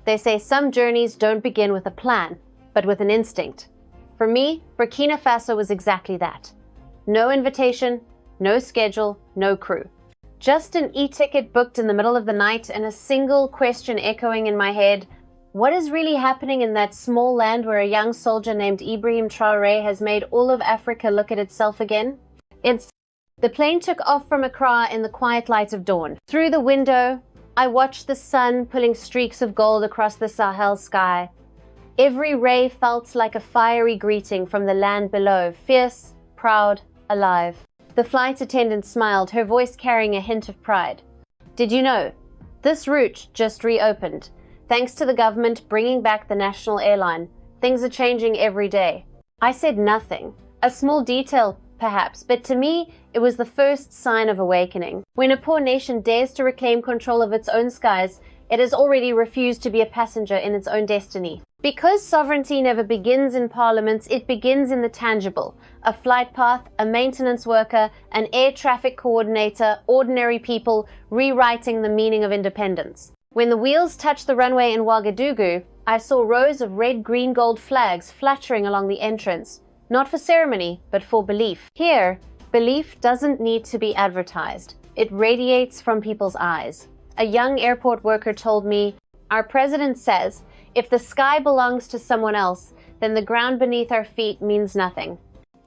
They say some journeys don't begin with a plan, but with an instinct. For me, Burkina Faso was exactly that. No invitation, no schedule, no crew. Just an e-ticket booked in the middle of the night and a single question echoing in my head: what is really happening in that small land where a young soldier named Ibrahim Traoré has made all of Africa look at itself again? The plane took off from Accra in the quiet light of dawn. Through the window, I watched the sun pulling streaks of gold across the Sahel sky. Every ray felt like a fiery greeting from the land below, fierce, proud, alive. The flight attendant smiled, her voice carrying a hint of pride. Did you know? This route just reopened. Thanks to the government bringing back the national airline. Things are changing every day. I said nothing. A small detail, perhaps, but to me, it was the first sign of awakening. When a poor nation dares to reclaim control of its own skies, it has already refused to be a passenger in its own destiny. Because sovereignty never begins in parliaments, it begins in the tangible. A flight path, a maintenance worker, an air traffic coordinator, ordinary people rewriting the meaning of independence. When the wheels touched the runway in Ouagadougou, I saw rows of red, green, gold flags fluttering along the entrance. Not for ceremony, but for belief. Here, belief doesn't need to be advertised. It radiates from people's eyes. A young airport worker told me, "Our president says, if the sky belongs to someone else, then the ground beneath our feet means nothing."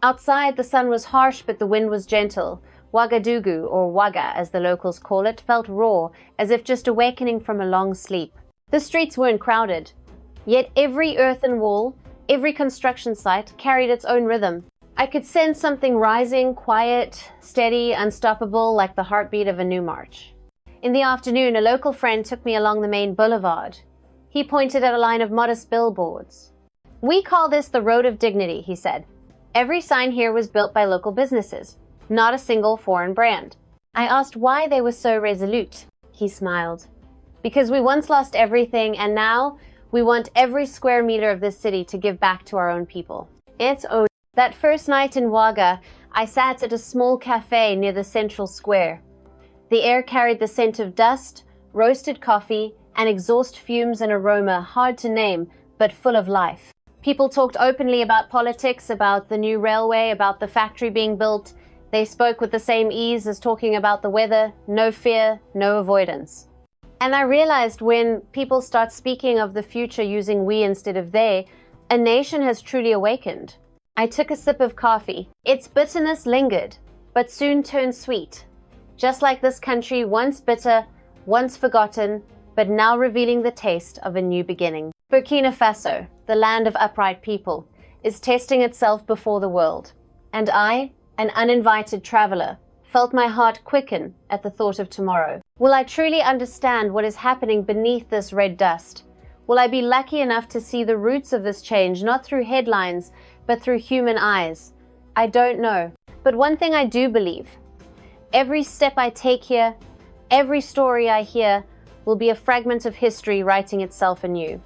Outside, the sun was harsh, but the wind was gentle. Ouagadougou, or Ouaga as the locals call it, felt raw, as if just awakening from a long sleep. The streets weren't crowded. Yet every earthen wall, every construction site carried its own rhythm. I could sense something rising, quiet, steady, unstoppable, like the heartbeat of a new march. In the afternoon, a local friend took me along the main boulevard. He pointed at a line of modest billboards. "We call this the Road of Dignity," he said. "Every sign here was built by local businesses, not a single foreign brand." I asked why they were so resolute. He smiled. "Because we once lost everything, and now we want every square meter of this city to give back to our own people." That first night in Ouaga, I sat at a small cafe near the central square. The air carried the scent of dust, roasted coffee, and exhaust fumes and aroma hard to name, but full of life. People talked openly about politics, about the new railway, about the factory being built. They spoke with the same ease as talking about the weather, no fear, no avoidance. And I realized when people start speaking of the future using we instead of they, a nation has truly awakened. I took a sip of coffee. Its bitterness lingered, but soon turned sweet. Just like this country, once bitter, once forgotten, but now revealing the taste of a new beginning. Burkina Faso, the land of upright people, is testing itself before the world. And I, an uninvited traveler, felt my heart quicken at the thought of tomorrow. Will I truly understand what is happening beneath this red dust? Will I be lucky enough to see the roots of this change, not through headlines, but through human eyes? I don't know. But one thing I do believe: every step I take here, every story I hear, will be a fragment of history writing itself anew.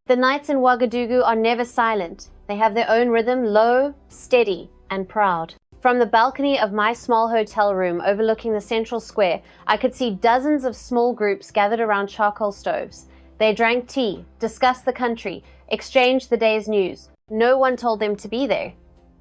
The nights in Ouagadougou are never silent. They have their own rhythm, low, steady, and proud. From the balcony of my small hotel room overlooking the central square, I could see dozens of small groups gathered around charcoal stoves. They drank tea, discussed the country, exchanged the day's news. No one told them to be there.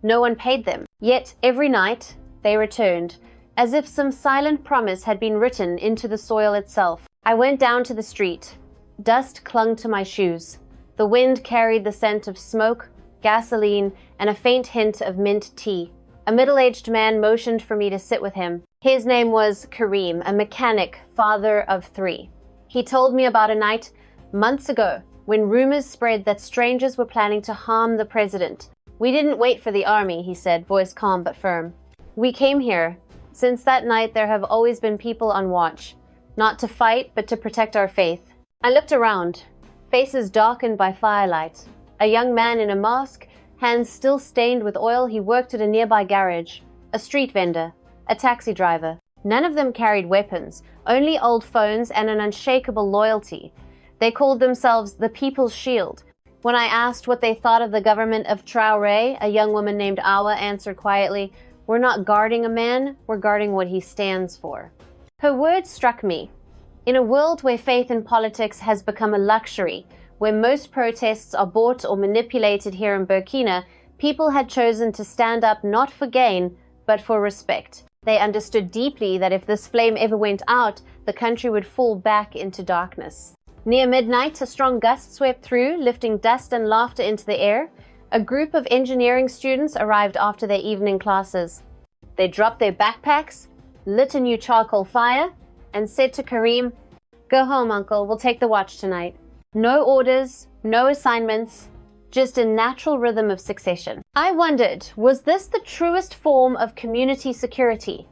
No one paid them. Yet every night they returned, as if some silent promise had been written into the soil itself. I went down to the street. Dust clung to my shoes. The wind carried the scent of smoke, gasoline, and a faint hint of mint tea. A middle-aged man motioned for me to sit with him. His name was Karim, a mechanic, father of 3. He told me about a night months ago when rumors spread that strangers were planning to harm the president. "We didn't wait for the army," he said, voice calm but firm. "We came here. Since that night, there have always been people on watch, not to fight, but to protect our faith." I looked around, faces darkened by firelight. A young man in a mask, hands still stained with oil. He worked at a nearby garage. A street vendor, a taxi driver. None of them carried weapons, only old phones and an unshakable loyalty. They called themselves the People's Shield. When I asked what they thought of the government of Traoré, a young woman named Awa answered quietly, "We're not guarding a man, we're guarding what he stands for." Her words struck me. In a world where faith in politics has become a luxury, Where most protests are bought or manipulated here in Burkina, people had chosen to stand up not for gain, but for respect. They understood deeply that if this flame ever went out, the country would fall back into darkness. Near midnight, a strong gust swept through, lifting dust and laughter into the air. A group of engineering students arrived after their evening classes. They dropped their backpacks, lit a new charcoal fire, and said to Karim, "Go home, uncle, we'll take the watch tonight." No orders, no assignments, just a natural rhythm of succession. I wondered, was this the truest form of community security?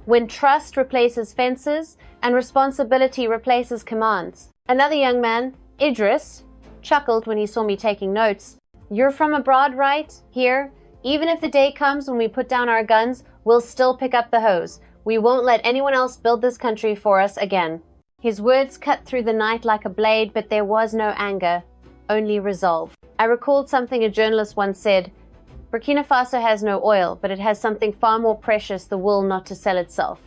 When trust replaces fences and responsibility replaces commands. Another young man, Idris, chuckled when he saw me taking notes. "You're from abroad, right? Here? Even if the day comes when we put down our guns, we'll still pick up the hose. We won't let anyone else build this country for us again." His words cut through the night like a blade, but there was no anger, only resolve. I recalled something a journalist once said, "Burkina Faso has no oil, but it has something far more precious, the will not to sell itself."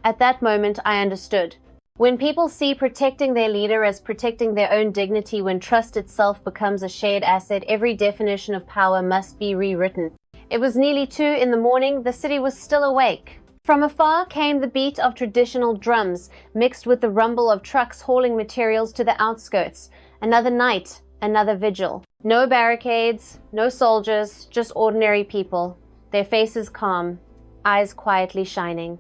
At that moment, I understood. When people see protecting their leader as protecting their own dignity, when trust itself becomes a shared asset, every definition of power must be rewritten. It was nearly 2 in the morning. The city was still awake. From afar came the beat of traditional drums, mixed with the rumble of trucks hauling materials to the outskirts. Another night, another vigil. No barricades, no soldiers, just ordinary people, their faces calm, eyes quietly shining.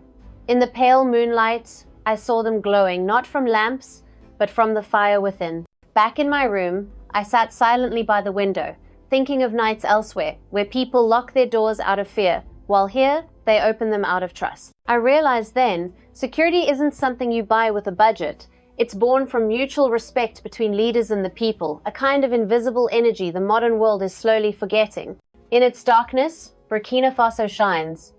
In the pale moonlight, I saw them glowing, not from lamps, but from the fire within. Back in my room, I sat silently by the window, thinking of nights elsewhere, where people lock their doors out of fear, while here, they open them out of trust. I realized then, security isn't something you buy with a budget. It's born from mutual respect between leaders and the people, a kind of invisible energy the modern world is slowly forgetting. In its darkness, Burkina Faso shines.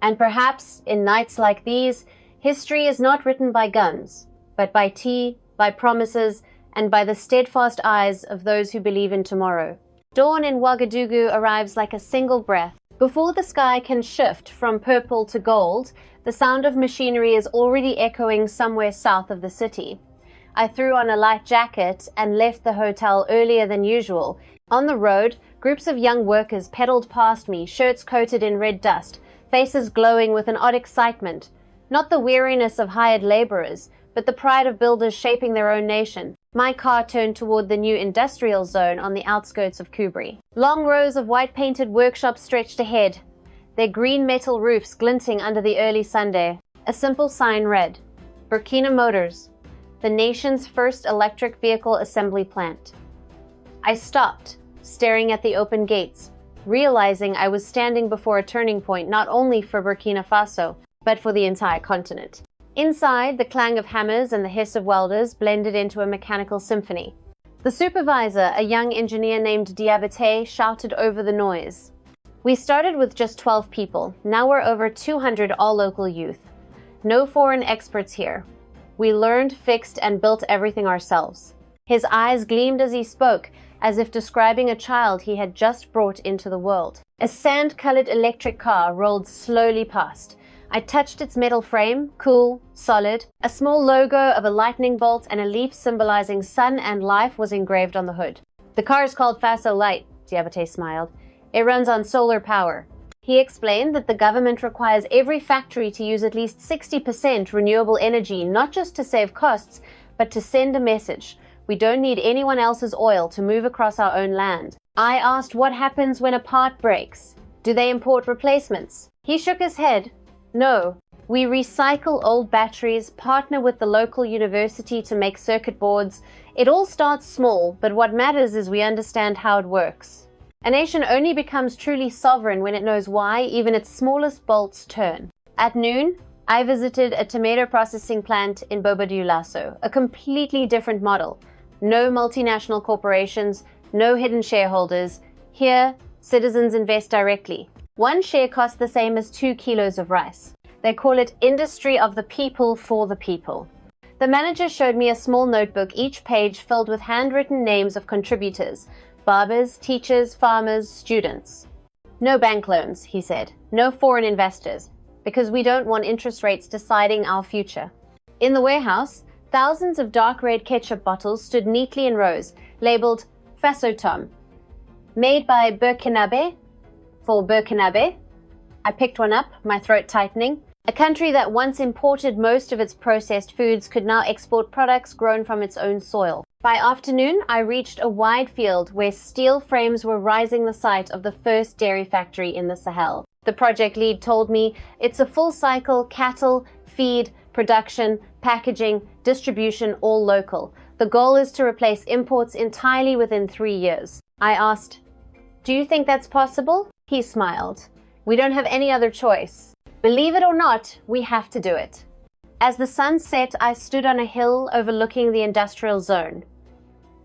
And perhaps, in nights like these, history is not written by guns, but by tea, by promises, and by the steadfast eyes of those who believe in tomorrow. Dawn in Ouagadougou arrives like a single breath. Before the sky can shift from purple to gold, the sound of machinery is already echoing somewhere south of the city. I threw on a light jacket and left the hotel earlier than usual. On the road, groups of young workers pedaled past me, shirts coated in red dust, faces glowing with an odd excitement. Not the weariness of hired laborers, but the pride of builders shaping their own nation. My car turned toward the new industrial zone on the outskirts of Kubri. Long rows of white-painted workshops stretched ahead, their green metal roofs glinting under the early Sunday. A simple sign read, "Burkina Motors, the nation's first electric vehicle assembly plant." I stopped, staring at the open gates, realizing I was standing before a turning point not only for Burkina Faso, but for the entire continent. Inside, the clang of hammers and the hiss of welders blended into a mechanical symphony. The supervisor, a young engineer named Diabate, shouted over the noise. "We started with just 12 people. Now we're over 200, all local youth. No foreign experts here. We learned, fixed, and built everything ourselves." His eyes gleamed as he spoke, as if describing a child he had just brought into the world. A sand-colored electric car rolled slowly past. I touched its metal frame, cool, solid. A small logo of a lightning bolt and a leaf symbolizing sun and life was engraved on the hood. "The car is called Faso Light," Diabate smiled. "It runs on solar power." He explained that the government requires every factory to use at least 60% renewable energy, not just to save costs, but to send a message. We don't need anyone else's oil to move across our own land. I asked what happens when a part breaks. Do they import replacements? He shook his head. No, we recycle old batteries, partner with the local university to make circuit boards. It all starts small, but what matters is we understand how it works. A nation only becomes truly sovereign when it knows why even its smallest bolts turn. At noon, I visited a tomato processing plant in Bobo-Dioulasso, a completely different model. No multinational corporations, no hidden shareholders. Here, citizens invest directly. One share costs the same as 2 kilos of rice. They call it industry of the people for the people. The manager showed me a small notebook, each page filled with handwritten names of contributors, barbers, teachers, farmers, students. "No bank loans," he said. "No foreign investors, because we don't want interest rates deciding our future." In the warehouse, Thousands of dark red ketchup bottles stood neatly in rows, labeled Faso Tom. Made by Burkinabe, for Burkinabe. I picked one up, my throat tightening. A country that once imported most of its processed foods could now export products grown from its own soil. By afternoon, I reached a wide field where steel frames were rising the site of the first dairy factory in the Sahel. The project lead told me it's a full cycle cattle, feed, production, packaging, distribution, all local. The goal is to replace imports entirely within 3 years. I asked, "Do you think that's possible?" He smiled. "We don't have any other choice. Believe it or not, we have to do it." As the sun set, I stood on a hill overlooking the industrial zone.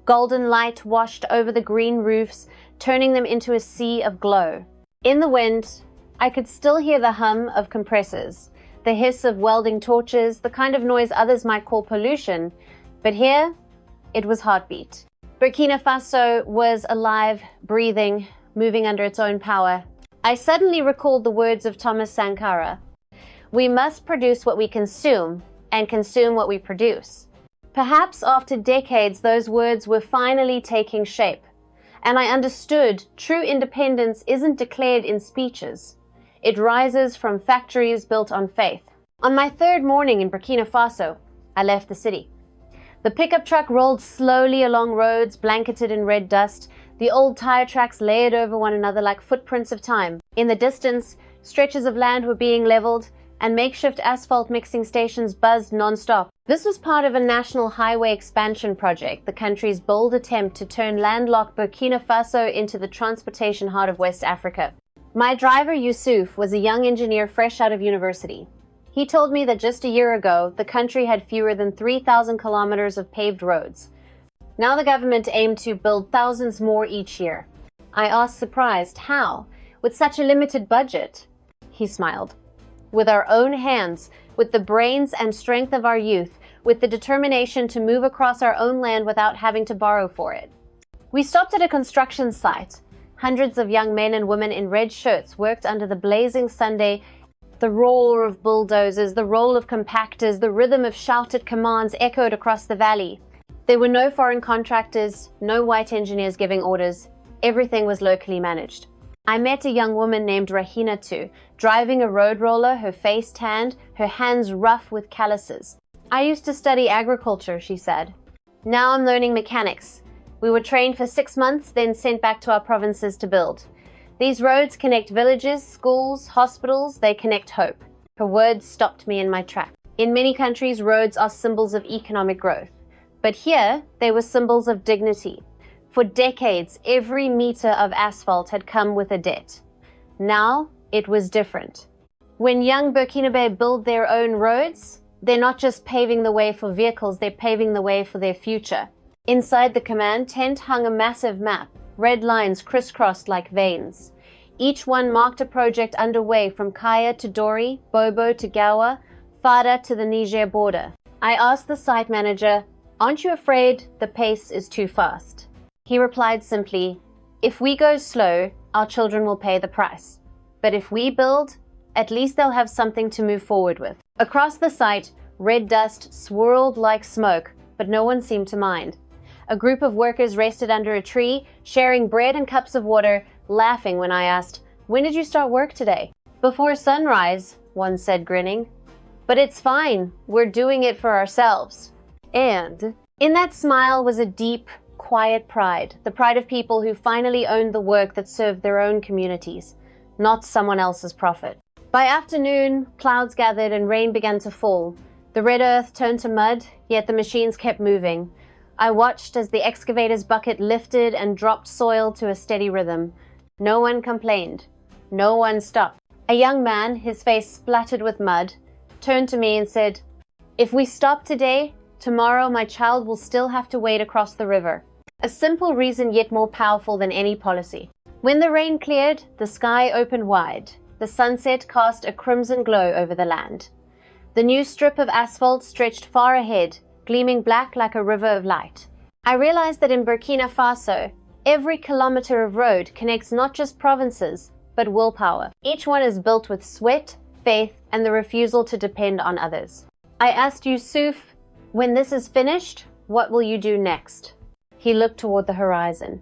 Golden light washed over the green roofs, turning them into a sea of glow. In the wind, I could still hear the hum of compressors, the hiss of welding torches, the kind of noise others might call pollution, but here, it was heartbeat. Burkina Faso was alive, breathing, moving under its own power. I suddenly recalled the words of Thomas Sankara. We must produce what we consume and consume what we produce. Perhaps after decades, those words were finally taking shape, and I understood true independence isn't declared in speeches. It rises from factories built on faith. On my third morning in Burkina Faso, I left the city. The pickup truck rolled slowly along roads blanketed in red dust, the old tire tracks layered over one another like footprints of time. In the distance, stretches of land were being leveled, and makeshift asphalt mixing stations buzzed non-stop. This was part of a national highway expansion project, the country's bold attempt to turn landlocked Burkina Faso into the transportation heart of West Africa. My driver, Yusuf, was a young engineer fresh out of university. He told me that just a year ago, the country had fewer than 3,000 kilometers of paved roads. Now the government aimed to build thousands more each year. I asked, surprised, how? With such a limited budget? He smiled. With our own hands, with the brains and strength of our youth, with the determination to move across our own land without having to borrow for it. We stopped at a construction site. Hundreds of young men and women in red shirts worked under the blazing Sunday. The roar of bulldozers, the roll of compactors, the rhythm of shouted commands echoed across the valley. There were no foreign contractors, no white engineers giving orders. Everything was locally managed. I met a young woman named Rahinatu, driving a road roller, her face tanned, her hands rough with calluses. "I used to study agriculture," she said. "Now I'm learning mechanics. We were trained for 6 months, then sent back to our provinces to build. These roads connect villages, schools, hospitals, they connect hope." Her words stopped me in my tracks. In many countries, roads are symbols of economic growth. But here, they were symbols of dignity. For decades, every meter of asphalt had come with a debt. Now, it was different. When young Burkinabe build their own roads, they're not just paving the way for vehicles, they're paving the way for their future. Inside the command tent hung a massive map, red lines crisscrossed like veins. Each one marked a project underway from Kaya to Dori, Bobo to Gawa, Fada to the Niger border. I asked the site manager, "Aren't you afraid the pace is too fast?" He replied simply, "If we go slow, our children will pay the price. But if we build, at least they'll have something to move forward with." Across the site, red dust swirled like smoke, but no one seemed to mind. A group of workers rested under a tree, sharing bread and cups of water, laughing when I asked, "When did you start work today?" "Before sunrise," one said, grinning. "But it's fine, we're doing it for ourselves." And in that smile was a deep, quiet pride, the pride of people who finally owned the work that served their own communities, not someone else's profit. By afternoon, clouds gathered and rain began to fall. The red earth turned to mud, yet the machines kept moving. I watched as the excavator's bucket lifted and dropped soil to a steady rhythm. No one complained. No one stopped. A young man, his face splattered with mud, turned to me and said, "If we stop today, tomorrow my child will still have to wade across the river." A simple reason, yet more powerful than any policy. When the rain cleared, the sky opened wide. The sunset cast a crimson glow over the land. The new strip of asphalt stretched far ahead, gleaming black like a river of light. I realized that in Burkina Faso, every kilometer of road connects not just provinces, but willpower. Each one is built with sweat, faith, and the refusal to depend on others. I asked Yusuf, When this is finished, what will you do next? He looked toward the horizon.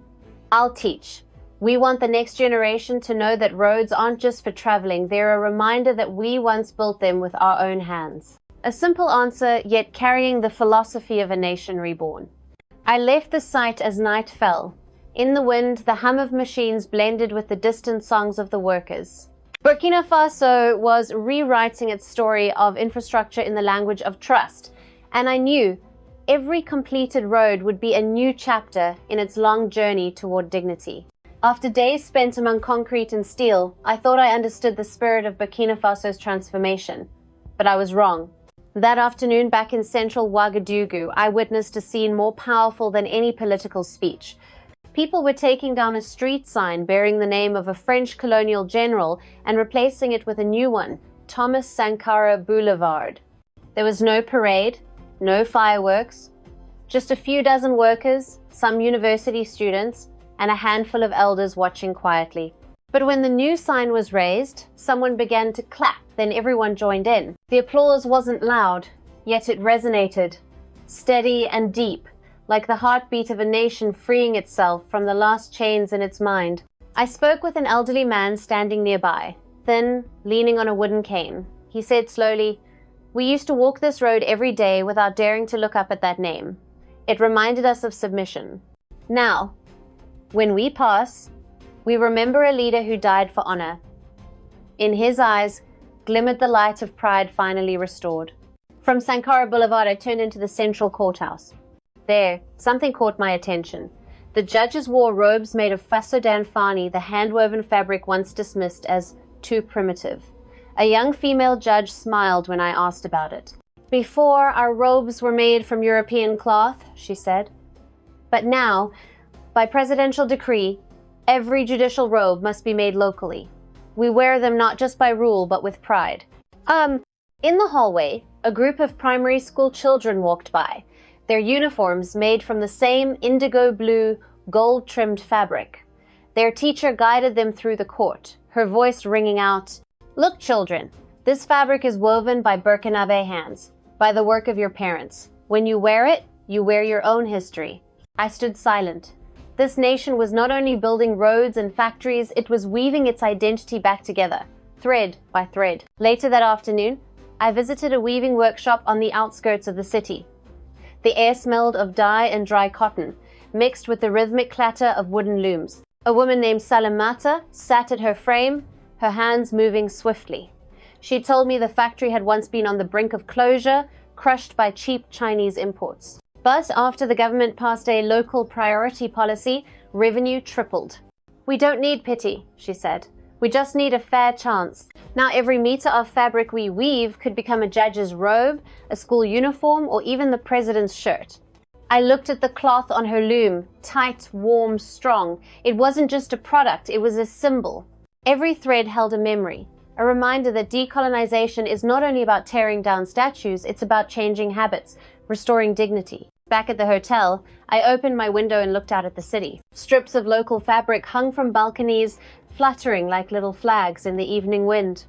I'll teach. We want the next generation to know that roads aren't just for traveling, they're a reminder that we once built them with our own hands. A simple answer, yet carrying the philosophy of a nation reborn. I left the site as night fell. In the wind, the hum of machines blended with the distant songs of the workers. Burkina Faso was rewriting its story of infrastructure in the language of trust, and I knew every completed road would be a new chapter in its long journey toward dignity. After days spent among concrete and steel, I thought I understood the spirit of Burkina Faso's transformation. But I was wrong. That afternoon back in central Ouagadougou, I witnessed a scene more powerful than any political speech. People were taking down a street sign bearing the name of a French colonial general and replacing it with a new one, Thomas Sankara Boulevard. There was no parade, no fireworks, just a few dozen workers, some university students, and a handful of elders watching quietly. But when the new sign was raised, someone began to clap, then everyone joined in. The applause wasn't loud, yet it resonated, steady and deep, like the heartbeat of a nation freeing itself from the last chains in its mind. I spoke with an elderly man standing nearby, thin, leaning on a wooden cane. He said slowly, "We used to walk this road every day without daring to look up at that name. It reminded us of submission. Now, when we pass, we remember a leader who died for honor." In his eyes glimmered the light of pride finally restored. From Sankara Boulevard, I turned into the central courthouse. There, something caught my attention. The judges wore robes made of Faso danfani, the hand-woven fabric once dismissed as too primitive. A young female judge smiled when I asked about it. "Before, our robes were made from European cloth," she said. "But now, by presidential decree, every judicial robe must be made locally. We wear them not just by rule, but with pride." In the hallway, a group of primary school children walked by, their uniforms made from the same indigo blue, gold-trimmed fabric. Their teacher guided them through the court, her voice ringing out, "Look, children, this fabric is woven by Burkinabe hands, by the work of your parents. When you wear it, you wear your own history." I stood silent. This nation was not only building roads and factories, it was weaving its identity back together, thread by thread. Later that afternoon, I visited a weaving workshop on the outskirts of the city. The air smelled of dye and dry cotton, mixed with the rhythmic clatter of wooden looms. A woman named Salamata sat at her frame, her hands moving swiftly. She told me the factory had once been on the brink of closure, crushed by cheap Chinese imports. But after the government passed a local priority policy, revenue tripled. "We don't need pity," she said. "We just need a fair chance." Now every meter of fabric we weave could become a judge's robe, a school uniform, or even the president's shirt. I looked at the cloth on her loom, tight, warm, strong. It wasn't just a product, it was a symbol. Every thread held a memory, a reminder that decolonization is not only about tearing down statues, it's about changing habits, restoring dignity. Back at the hotel, I opened my window and looked out at the city. Strips of local fabric hung from balconies, fluttering like little flags in the evening wind.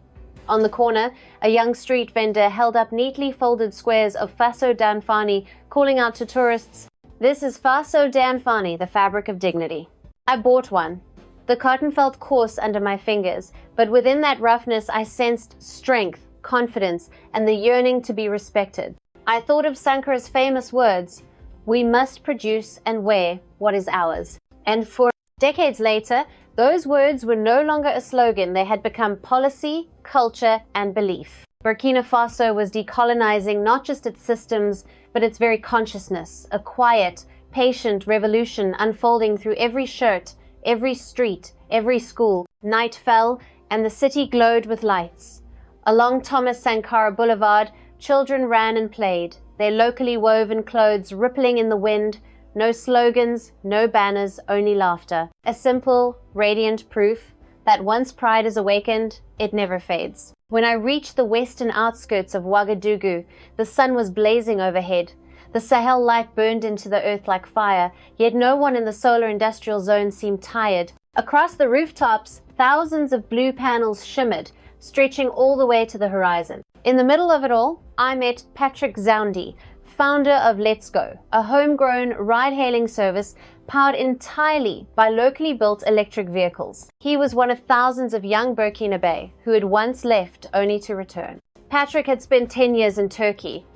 On the corner, a young street vendor held up neatly folded squares of Faso danfani, calling out to tourists, "This is Faso danfani, the fabric of dignity." I bought one. The cotton felt coarse under my fingers, but within that roughness I sensed strength, confidence, and the yearning to be respected. I thought of Sankara's famous words, "We must produce and wear what is ours." And for decades later, those words were no longer a slogan, they had become policy, culture, and belief. Burkina Faso was decolonizing not just its systems, but its very consciousness, a quiet, patient revolution unfolding through every shirt, every street, every school. Night fell, and the city glowed with lights. Along Thomas Sankara Boulevard, children ran and played, their locally woven clothes rippling in the wind. No slogans, no banners, only laughter. A simple, radiant proof that once pride is awakened, it never fades. When I reached the western outskirts of Ouagadougou, the sun was blazing overhead. The Sahel light burned into the earth like fire, yet no one in the solar industrial zone seemed tired. Across the rooftops, thousands of blue panels shimmered, stretching all the way to the horizon. In the middle of it all, I met Patrick Zoundi, founder of Let's Go, a homegrown ride-hailing service powered entirely by locally built electric vehicles. He was one of thousands of young Burkinabe who had once left only to return. Patrick had spent 10 years in Turkey.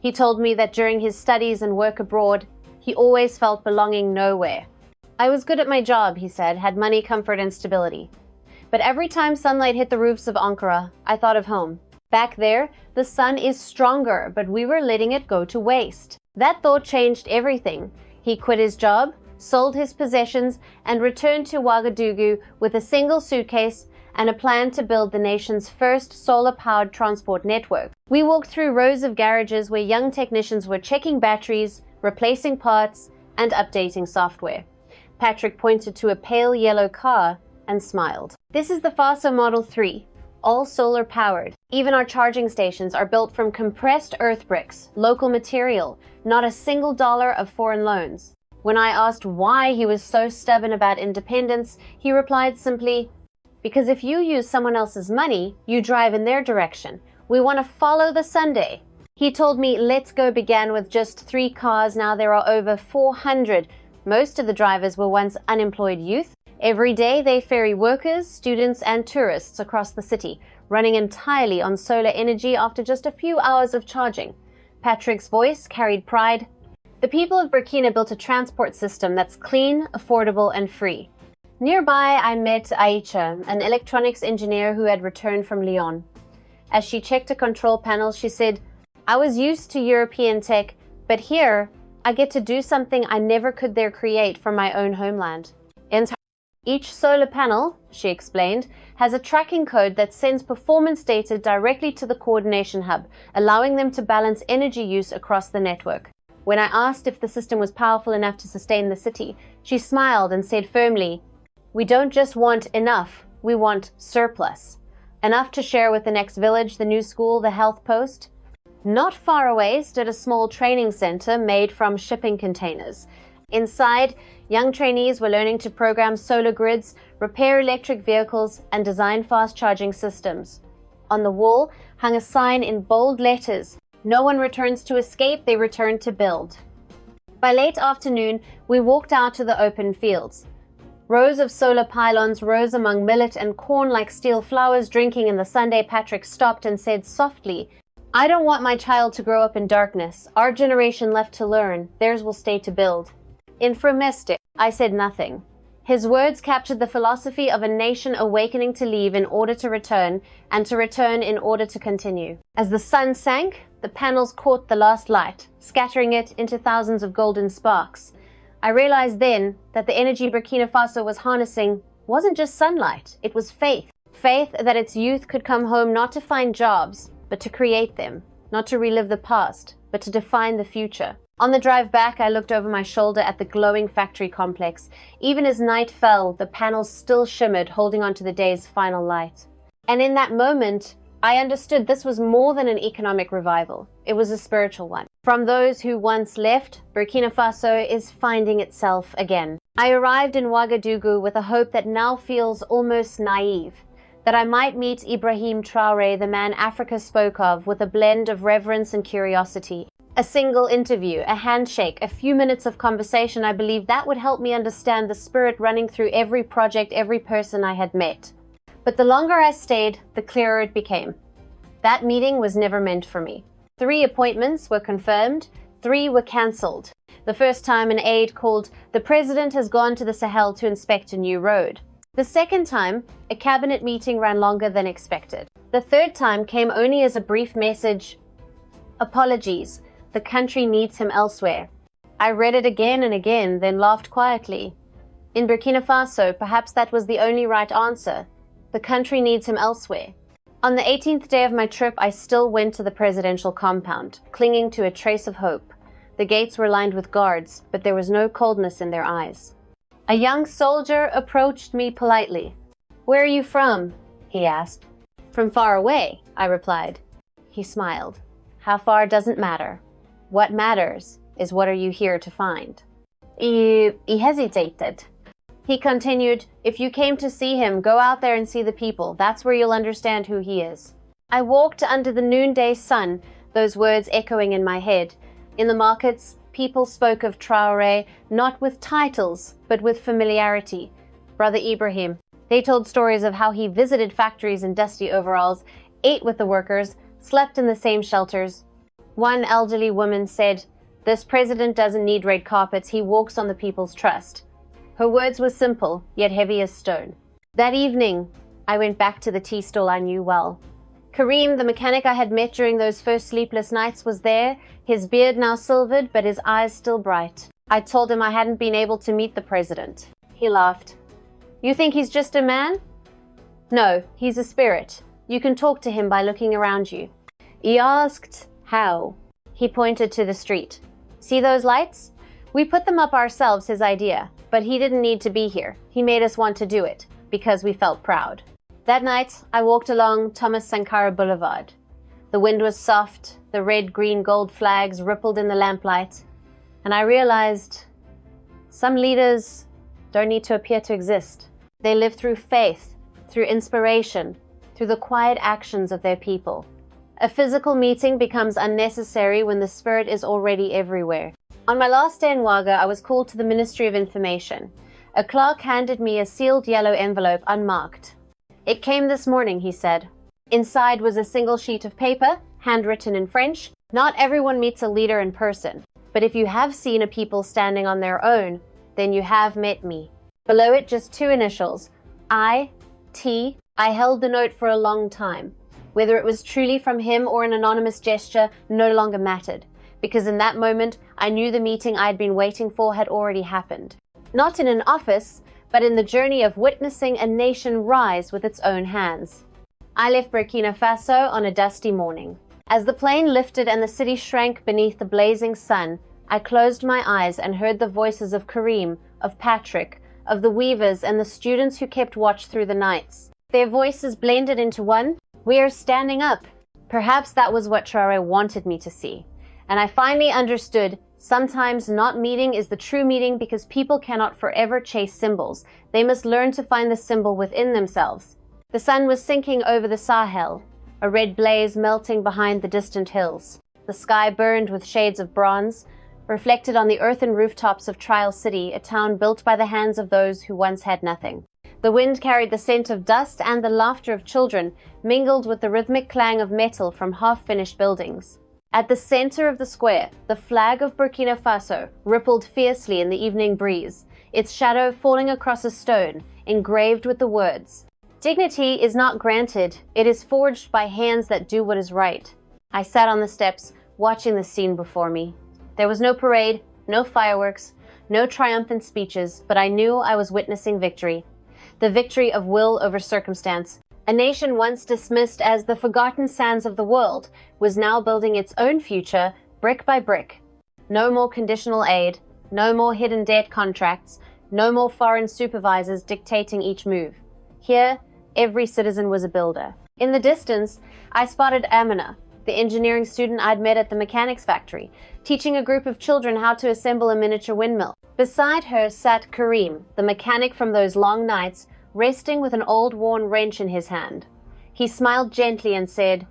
He told me that during his studies and work abroad, he always felt belonging nowhere. I was good at my job, he said, had money, comfort, and stability. But every time sunlight hit the roofs of Ankara, I thought of home. Back there, the sun is stronger, but we were letting it go to waste. That thought changed everything. He quit his job, sold his possessions, and returned to Ouagadougou with a single suitcase and a plan to build the nation's first solar-powered transport network. We walked through rows of garages where young technicians were checking batteries, replacing parts, and updating software. Patrick pointed to a pale yellow car and smiled. This is the Faso Model 3, all solar-powered. Even our charging stations are built from compressed earth bricks, local material, not a single dollar of foreign loans. When I asked why he was so stubborn about independence, he replied simply, "Because if you use someone else's money, you drive in their direction. We want to follow the Sunday." He told me Let's Go began with just 3 cars. Now there are over 400. Most of the drivers were once unemployed youth. Every day they ferry workers, students, and tourists across the city, running entirely on solar energy after just a few hours of charging. Patrick's voice carried pride. The people of Burkina built a transport system that's clean, affordable, and free. Nearby, I met Aisha, an electronics engineer who had returned from Lyon. As she checked a control panel, she said, "I was used to European tech, but here, I get to do something I never could there create from my own homeland." Each solar panel, she explained, has a tracking code that sends performance data directly to the coordination hub, allowing them to balance energy use across the network. When I asked if the system was powerful enough to sustain the city, she smiled and said firmly, "We don't just want enough, we want surplus. Enough to share with the next village, the new school, the health post." Not far away stood a small training center made from shipping containers. Inside, young trainees were learning to program solar grids, repair electric vehicles, and design fast-charging systems. On the wall hung a sign in bold letters, "No one returns to escape, they return to build." By late afternoon, we walked out to the open fields. Rows of solar pylons rose among millet and corn like steel flowers drinking in the Sunday. Patrick stopped and said softly, "I don't want my child to grow up in darkness. Our generation left to learn, theirs will stay to build." In Fromestic, I said nothing. His words captured the philosophy of a nation awakening to leave in order to return, and to return in order to continue. As the sun sank, the panels caught the last light, scattering it into thousands of golden sparks. I realized then that the energy Burkina Faso was harnessing wasn't just sunlight, it was faith. Faith that its youth could come home not to find jobs, but to create them, not to relive the past, but to define the future. On the drive back, I looked over my shoulder at the glowing factory complex. Even as night fell, the panels still shimmered, holding on to the day's final light. And in that moment, I understood this was more than an economic revival. It was a spiritual one. From those who once left, Burkina Faso is finding itself again. I arrived in Ouagadougou with a hope that now feels almost naive, that I might meet Ibrahim Traoré, the man Africa spoke of, with a blend of reverence and curiosity. A single interview, a handshake, a few minutes of conversation, I believed that would help me understand the spirit running through every project, every person I had met. But the longer I stayed, the clearer it became. That meeting was never meant for me. 3 appointments were confirmed, 3 were cancelled. The first time an aide called, "The president has gone to the Sahel to inspect a new road." The second time, a cabinet meeting ran longer than expected. The third time came only as a brief message, "Apologies, the country needs him elsewhere." I read it again and again, then laughed quietly. In Burkina Faso, perhaps that was the only right answer. The country needs him elsewhere. On the 18th day of my trip, I still went to the presidential compound, clinging to a trace of hope. The gates were lined with guards, but there was no coldness in their eyes. A young soldier approached me politely. "Where are you from?" he asked. "From far away," I replied. He smiled. "How far doesn't matter. What matters is what are you here to find." He hesitated. He continued, "If you came to see him, go out there and see the people. That's where you'll understand who he is." I walked under the noonday sun, those words echoing in my head. In the markets, people spoke of Traoré not with titles, but with familiarity. Brother Ibrahim. They told stories of how he visited factories in dusty overalls, ate with the workers, slept in the same shelters. One elderly woman said, "This president doesn't need red carpets, he walks on the people's trust." Her words were simple, yet heavy as stone. That evening, I went back to the tea stall I knew well. Karim, the mechanic I had met during those first sleepless nights, was there, his beard now silvered, but his eyes still bright. I told him I hadn't been able to meet the president. He laughed. "You think he's just a man?" "No, he's a spirit. You can talk to him by looking around you." He asked, "How?" He pointed to the street. "See those lights? We put them up ourselves, his idea, but he didn't need to be here. He made us want to do it, because we felt proud." That night, I walked along Thomas Sankara Boulevard. The wind was soft, the red, green, gold flags rippled in the lamplight, and I realized some leaders don't need to appear to exist. They live through faith, through inspiration, through the quiet actions of their people. A physical meeting becomes unnecessary when the spirit is already everywhere. On my last day in Ouaga, I was called to the Ministry of Information. A clerk handed me a sealed yellow envelope unmarked. "It came this morning," he said. Inside was a single sheet of paper, handwritten in French. Not everyone meets a leader in person, but if you have seen a people standing on their own, then you have met me. Below it, just two initials, I.T. I held the note for a long time. Whether it was truly from him or an anonymous gesture no longer mattered, because in that moment, I knew the meeting I'd been waiting for had already happened. Not in an office, but in the journey of witnessing a nation rise with its own hands. I left Burkina Faso on a dusty morning. As the plane lifted and the city shrank beneath the blazing sun, I closed my eyes and heard the voices of Karim, of Patrick, of the weavers and the students who kept watch through the nights. Their voices blended into one. "We are standing up." Perhaps that was what Traoré wanted me to see. And I finally understood sometimes not meeting is the true meeting, because people cannot forever chase symbols. They must learn to find the symbol within themselves. The sun was sinking over the Sahel, a red blaze melting behind the distant hills. The sky burned with shades of bronze, reflected on the earthen rooftops of Trial City, a town built by the hands of those who once had nothing. The wind carried the scent of dust, and the laughter of children mingled with the rhythmic clang of metal from half-finished buildings. At the center of the square, the flag of Burkina Faso rippled fiercely in the evening breeze, its shadow falling across a stone, engraved with the words, "Dignity is not granted, it is forged by hands that do what is right." I sat on the steps, watching the scene before me. There was no parade, no fireworks, no triumphant speeches, but I knew I was witnessing victory. The victory of will over circumstance. A nation once dismissed as the forgotten sands of the world was now building its own future, brick by brick. No more conditional aid, no more hidden debt contracts, no more foreign supervisors dictating each move. Here, every citizen was a builder. In the distance, I spotted Amina, the engineering student I'd met at the mechanics factory, teaching a group of children how to assemble a miniature windmill. Beside her sat Karim, the mechanic from those long nights, resting with an old worn wrench in his hand. He smiled gently and said,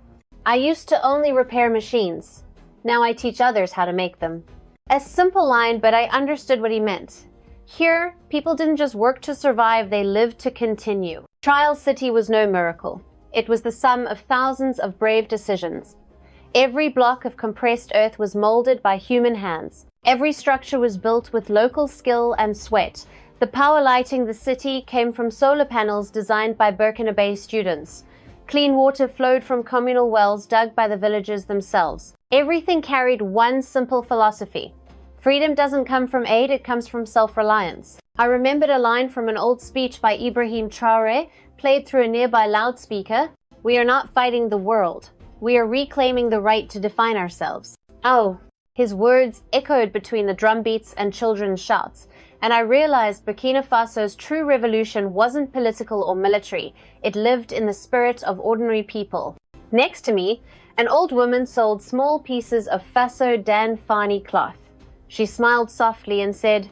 "I used to only repair machines. Now I teach others how to make them." A simple line, but I understood what he meant. Here, people didn't just work to survive, they lived to continue. Trial City was no miracle. It was the sum of thousands of brave decisions. Every block of compressed earth was molded by human hands. Every structure was built with local skill and sweat. The power lighting the city came from solar panels designed by Burkina Bay students. Clean water flowed from communal wells dug by the villagers themselves. Everything carried one simple philosophy. Freedom doesn't come from aid, it comes from self-reliance. I remembered a line from an old speech by Ibrahim Traoré, played through a nearby loudspeaker. "We are not fighting the world. We are reclaiming the right to define ourselves." Oh, his words echoed between the drum beats and children's shouts. And I realized Burkina Faso's true revolution wasn't political or military. It lived in the spirit of ordinary people. Next to me, an old woman sold small pieces of Faso Dan Fani cloth. She smiled softly and said,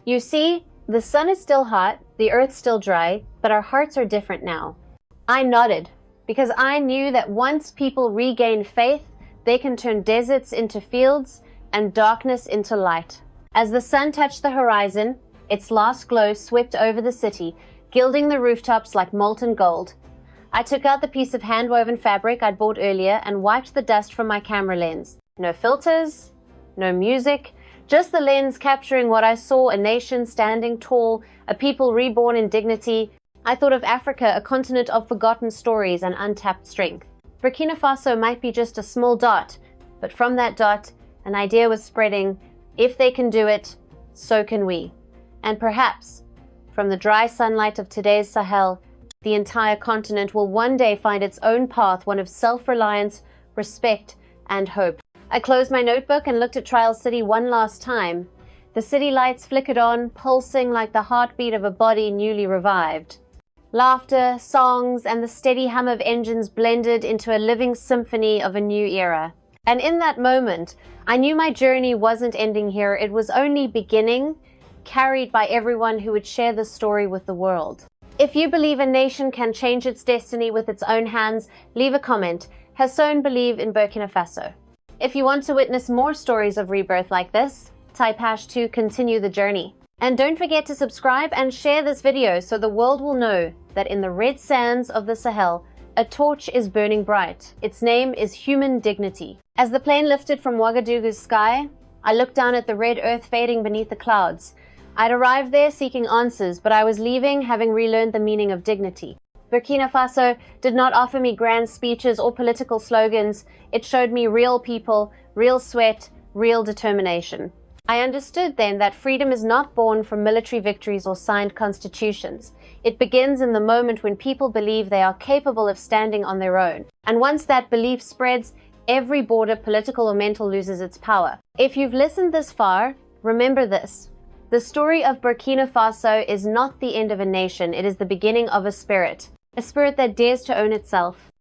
"You see, the sun is still hot, the earth still dry, but our hearts are different now." I nodded, because I knew that once people regain faith, they can turn deserts into fields, and darkness into light. As the sun touched the horizon, its last glow swept over the city, gilding the rooftops like molten gold. I took out the piece of hand-woven fabric I'd bought earlier and wiped the dust from my camera lens. No filters, no music, just the lens capturing what I saw: a nation standing tall, a people reborn in dignity. I thought of Africa, a continent of forgotten stories and untapped strength. Burkina Faso might be just a small dot, but from that dot, an idea was spreading: if they can do it, so can we. And perhaps, from the dry sunlight of today's Sahel, the entire continent will one day find its own path, one of self-reliance, respect, and hope. I closed my notebook and looked at Trial City one last time. The city lights flickered on, pulsing like the heartbeat of a body newly revived. Laughter, songs, and the steady hum of engines blended into a living symphony of a new era. And in that moment, I knew my journey wasn't ending here. It was only beginning, carried by everyone who would share this story with the world. If you believe a nation can change its destiny with its own hands, leave a comment. Hassan believe in Burkina Faso. If you want to witness more stories of rebirth like this, type #2 continue the journey. And don't forget to subscribe and share this video so the world will know that in the red sands of the Sahel, a torch is burning bright. Its name is human dignity. As the plane lifted from Ouagadougou's sky, I looked down at the red earth fading beneath the clouds. I'd arrived there seeking answers, but I was leaving having relearned the meaning of dignity. Burkina Faso did not offer me grand speeches or political slogans. It showed me real people, real sweat, real determination. I understood then that freedom is not born from military victories or signed constitutions. It begins in the moment when people believe they are capable of standing on their own. And once that belief spreads, every border, political or mental, loses its power. If you've listened this far, remember this. The story of Burkina Faso is not the end of a nation. It is the beginning of a spirit that dares to own itself,